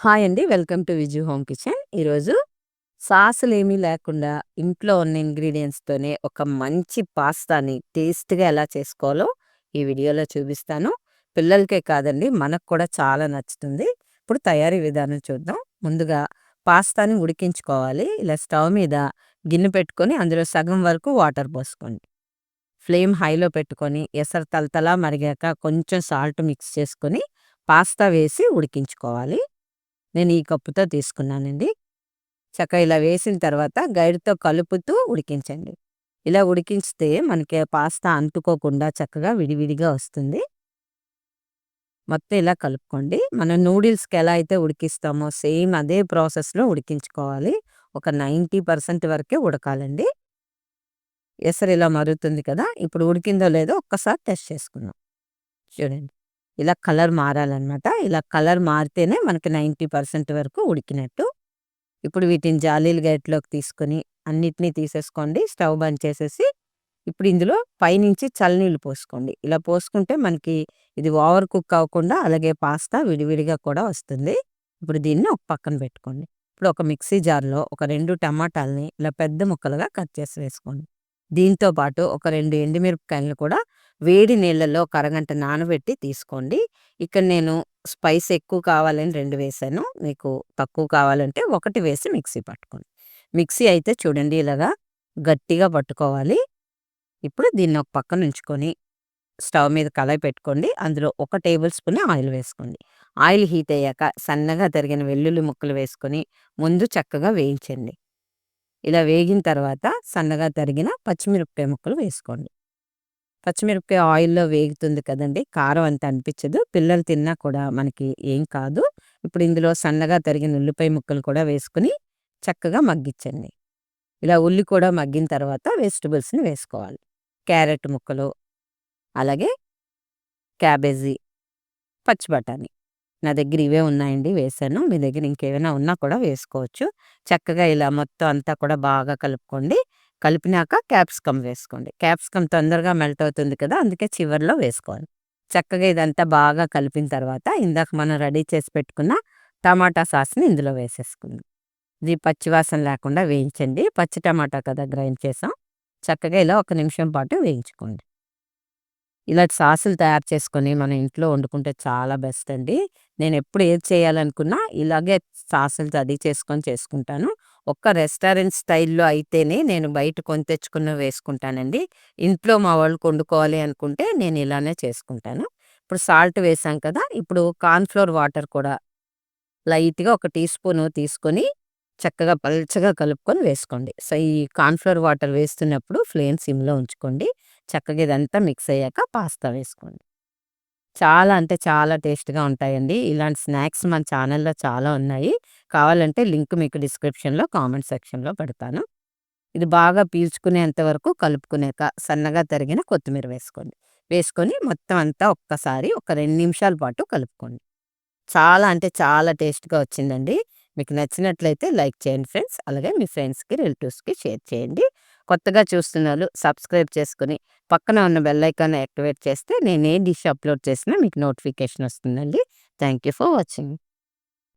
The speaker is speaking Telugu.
హాయ్ అండి. Welcome to Viju home kitchen. ఈరోజు సాసులేమీ లేకుండా ఇంట్లో ఉన్న ఇంగ్రీడియెంట్స్‌తోనే ఒక మంచి పాస్తాని టేస్ట్‌గా ఎలా చేసుకోవాలో ఈ వీడియోలో చూపిస్తాను. పిల్లలకే కాదండి, మనకు కూడా చాలా నచ్చుతుంది. ఇప్పుడు తయారీ విధానం చూద్దాం. ముందుగా పాస్తాని ఉడికించుకోవాలి. ఇలా స్టవ్ మీద గిన్నె పెట్టుకొని అందులో సగం వరకు వాటర్ పోసుకోండి. ఫ్లేమ్ హైలో పెట్టుకొని ఎసరు తళతళా మరిగాక కొంచెం సాల్ట్ మిక్స్ చేసుకొని పాస్తా వేసి ఉడికించుకోవాలి. నేను ఈ కప్పుతో తీసుకున్నానండి. ఇలా వేసిన తర్వాత గరిటెతో కలుపుతూ ఉడికించండి. ఇలా ఉడికించితే మనకి పాస్తా అంటుకోకుండా చక్కగా విడివిడిగా వస్తుంది. మొత్తం ఇలా కలుపుకోండి. మనం నూడిల్స్‌కి ఎలా అయితే ఉడికిస్తామో సేమ్ అదే ప్రాసెస్‌లో ఉడికించుకోవాలి. ఒక 90% వరకే ఉడకాలండి. ఎసరు ఇలా మరుగుతుంది కదా! ఇప్పుడు ఉడికిందో లేదో ఒక్కసారి టెస్ట్ చేసుకుందాం. చూడండి. ఇలా కలర్ మారాలనమాట. ఇలా కలర్ మారితేనే మనకి 90% వరకు ఉడికినట్టు. ఇప్పుడు వీటిని జాలీలు గరిటెలోకి తీసుకొని అన్నిటిని తీసేసుకోండి. స్టవ్ బంద్ చేసేసి ఇప్పుడు ఇందులో పైనుంచి చల్లనీళ్ళు పోసుకోండి. ఇలా పోసుకుంటే మనకి ఇది ఓవర్ కుక్ అవ్వకుండా అలాగే పాస్తా విడివిడిగా కూడా వస్తుంది. ఇప్పుడు దీన్ని ఒక పక్కన పెట్టుకోండి. ఇప్పుడు ఒక మిక్సీ జార్‌లో ఒక 2 టమాటాలని ఇలా పెద్ద ముక్కలుగా కట్ చేసి వేసుకోండి. దీంతో పాటు ఒక 2 ఎండుమిరపకాయలను కూడా వేడి నీళ్ళలో ఒక అరగంట నానబెట్టి తీసుకోండి. ఇక్కడ నేను స్పైస్ ఎక్కువ కావాలని 2 వేశాను. మీకు తక్కువ కావాలంటే 1 వేసి మిక్సీ పట్టుకోండి. మిక్సీ అయితే చూడండి ఇలాగా గట్టిగా పట్టుకోవాలి. ఇప్పుడు దీన్ని ఒక పక్కన ఉంచుకొని స్టవ్ మీద కళాయి పెట్టుకోండి. అందులో ఒక టేబుల్ స్పూన్ ఆయిల్ వేసుకోండి. ఆయిల్ హీట్ అయ్యాక సన్నగా తరిగిన వెల్లుల్లి ముక్కలు వేసుకొని ముందు చక్కగా వేయించండి. ఇలా వేగిన తర్వాత సన్నగా తరిగిన పచ్చిమిరపకాయ ముక్కలు వేసుకోండి. పచ్చిమిరపకాయ ఆయిల్‌లో వేగుతుంది కదండీ! కారం అంత అనిపించదు. పిల్లలు తిన్నా కూడా మనకి ఏం కాదు. ఇప్పుడు ఇందులో సన్నగా తరిగిన ఉల్లిపాయ ముక్కలు కూడా వేసుకొని చక్కగా మగ్గిచ్చండి. ఇలా ఉల్లి కూడా మగ్గిన తర్వాత వెజిటబుల్స్‌ని వేసుకోవాలి. క్యారెట్ ముక్కలు, అలాగే క్యాబేజీ, పచ్చి బఠాణీ. నా దగ్గర ఇవే ఉన్నాయండి, వేశాను. మీ దగ్గర ఇంకేమైనా ఉన్నా కూడా వేసుకోవచ్చు. చక్కగా ఇలా మొత్తం అంతా కూడా బాగా కలుపుకోండి. కలిపినాక క్యాప్సికమ్ వేసుకోండి. క్యాప్సికమ్ తొందరగా మెల్ట్ అవుతుంది కదా! అందుకే చివర్లో వేసుకోవాలి. చక్కగా ఇదంతా బాగా కలిపిన తర్వాత ఇందాక మనం రెడీ చేసి పెట్టుకున్న టమాటా సాస్‌ని ఇందులో వేసేసుకుందాం. ఇది పచ్చివాసన లేకుండా వేయించండి. పచ్చి టమాటా కదా గ్రైండ్ చేసాం. చక్కగా ఇలా ఒక నిమిషం పాటు వేయించుకోండి. ఇలాంటి సాసులు తయారు చేసుకొని మన ఇంట్లో వండుకుంటే చాలా బెస్ట్ అండి. నేనెప్పుడు ఏది చేయాలనుకున్నా ఇలాగే సాసులు అది చేసుకుంటాను. ఒక్క రెస్టారెంట్ స్టైల్‌లో అయితేనే నేను బయట కొని తెచ్చుకున్నవి వేసుకుంటానండి. ఇంట్లో మా వాళ్ళకి వండుకోవాలి అనుకుంటే నేను ఇలానే చేసుకుంటాను. ఇప్పుడు సాల్ట్ వేసాం కదా! ఇప్పుడు కార్న్ ఫ్లోర్ వాటర్ కూడా లైట్‌గా ఒక టీ స్పూను తీసుకొని చక్కగా పల్చగా కలుపుకొని వేసుకోండి. ఈ కార్న్ ఫ్లోర్ వాటర్ వేస్తున్నప్పుడు ఫ్లేమ్ సిమ్‌లో ఉంచుకోండి. చక్కగా ఇదంతా మిక్స్ అయ్యాక పాస్తా వేసుకోండి. చాలా అంటే చాలా టేస్ట్‌గా ఉంటాయండి. ఇలాంటి స్నాక్స్ మన ఛానల్‌లో చాలా ఉన్నాయి. కావాలంటే లింక్ మీకు డిస్క్రిప్షన్‌లో, కామెంట్ సెక్షన్‌లో పెడతాను. ఇది బాగా పీల్చుకునేంత వరకు కలుపుకునేక సన్నగా తరిగిన కొత్తిమీర వేసుకోండి. వేసుకొని మొత్తం అంతా ఒక్కసారి ఒక 2 నిమిషాల పాటు కలుపుకోండి. చాలా అంటే చాలా టేస్ట్‌గా వచ్చిందండి. మీకు నచ్చినట్లయితే లైక్ చేయండి ఫ్రెండ్స్. అలాగే మీ ఫ్రెండ్స్‌కి, రిలేటివ్స్‌కి షేర్ చేయండి. కొత్తగా చూస్తున్నోళ్ళు సబ్స్క్రైబ్ చేసుకొని, పక్కన ఉన్న బెల్ ఐకాన్ యాక్టివేట్ చేస్తే నేను ఏ డిష్ అప్‌లోడ్ చేసినా మీకు నోటిఫికేషన్ వస్తుందండి. Thank you for watching.